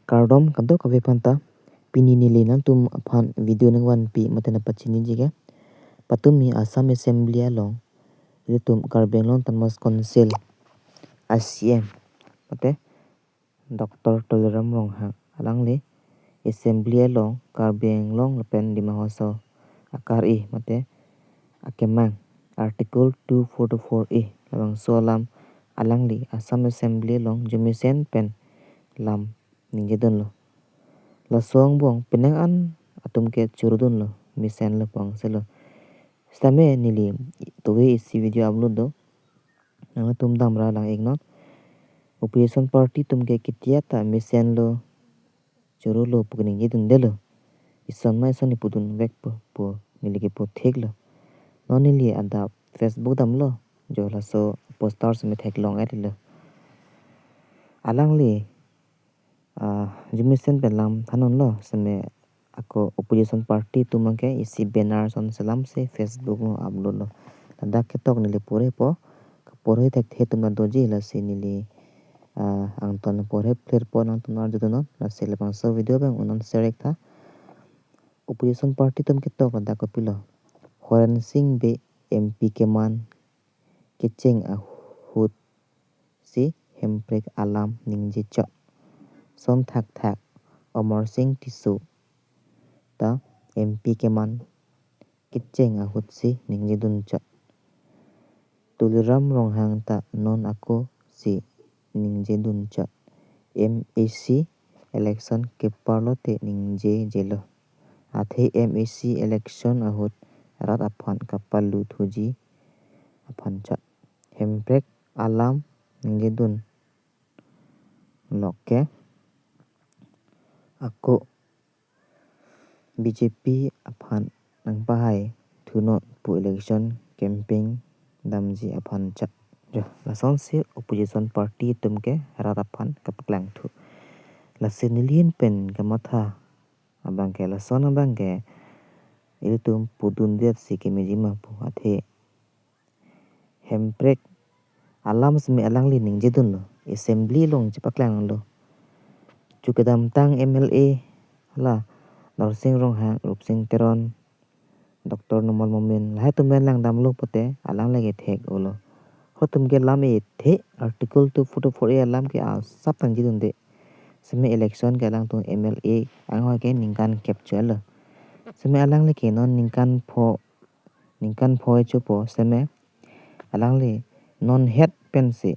Kardom kanto kafe panta pinini le nan tum aphan video nang wan pi matena pachini jiga patum mi Assam Assembly along tum karbeng long tamas council ACM mate Dr. Toleram rong ha alang le Assembly along karbeng long lepen di mahoso akari mate akemang article 244A labang solam alang li Assam Assembly long jumisen pen lam ningjedon lo la song bong penang an atum ke churudun lo misen lo pang selo stame nili towe isi video upload do nang tum damra lang ignot opposition party tum ke kitia ta misen lo churu lo pugning jedun delo ison mai soni pudun vek po nili ke po thek lo no nili ada Facebook dam lo jo la so posters me thek long lo alang li jumisen pelam thanon lo seme ako opposition party tumake isi banner son salam se Facebook lo upload lo tada ketok nili pore po pore tek the tumna doji la se nili ang ton pore player po nang tumar judono la se le pang so video bang unon serek tha opposition party tum ketok da ko pilo Horan Singh be MP keman kicheng a hut si hemprek alam ningje chok Son thak thak Omar Singh Tisu ta MP keman kicheng a hut si ningje dun chok Tuliram rong hang ta non ako si ningje dun chok MAC election ke parlo te ningje jelo athe MAC election a hut rat aphan kapalu thuji aphan chok hemprek alam ningje dun lokke ako BJP aphan nang bahai thuno pu election campaign damji aphan chak jo la son se opposition party tumke rat aphan kapaklang thu la senilien pen kamatha abang ke la son abang ke tum pudun det si ke mejima pu athe hemprek alam sme alang li ning jedun lo assembly long chapaklang lo Chukedam tang MLA la Norsing rong ha Rupsing Teron Dr. Numal Momin la tum lang dam lo pote alang lege thek olo hotum ke lam e the article 244A alam ke sap tang jidun de seme election ke alang tu MLA ang ho ke ningkan capture lo seme alang le ke non ningkan pho chupo seme alang le non head pensi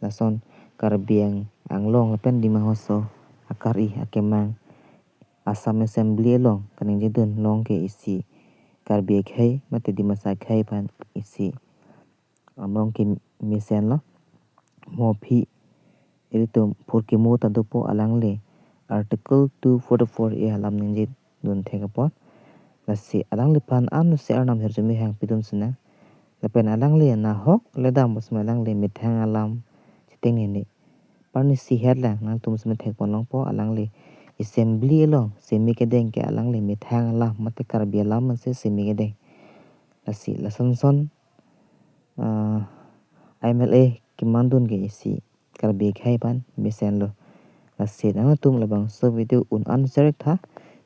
la son karbiang anglong pen di mahoso akari akemang Assam Assembly long kaning jedun long ke isi karbi khai mate di masa khai pan isi among ke misen lo mopi iritum purki mo ta dopo alang le article 244A alam ning jedun thekapot lasi alang le pan an se arnam herjumi hang pidum sina lepen alang le na hok le dam bos alang le mithang alam chiteng ni parni si head la nang tum sme thek pon long po alang le assembly long semi ke deng ke alang le mithang alam mate karbi alam se semi ke deng lasi la son son MLA kimandun ke isi karbi khai pan misen lo lasi nang tum labang so video un an serek tha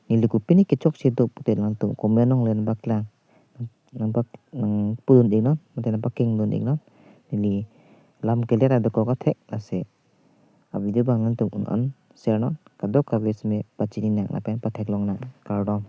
niliku pini ke chok se do putel nang tum komen nong len baklang nampak nang pun ding non mate nampak king don ding non ni lam ke lera do ko ka thek lasi a video bang nang tum un an share non kadok ka ves me pachini nang lapen pathek long na kardom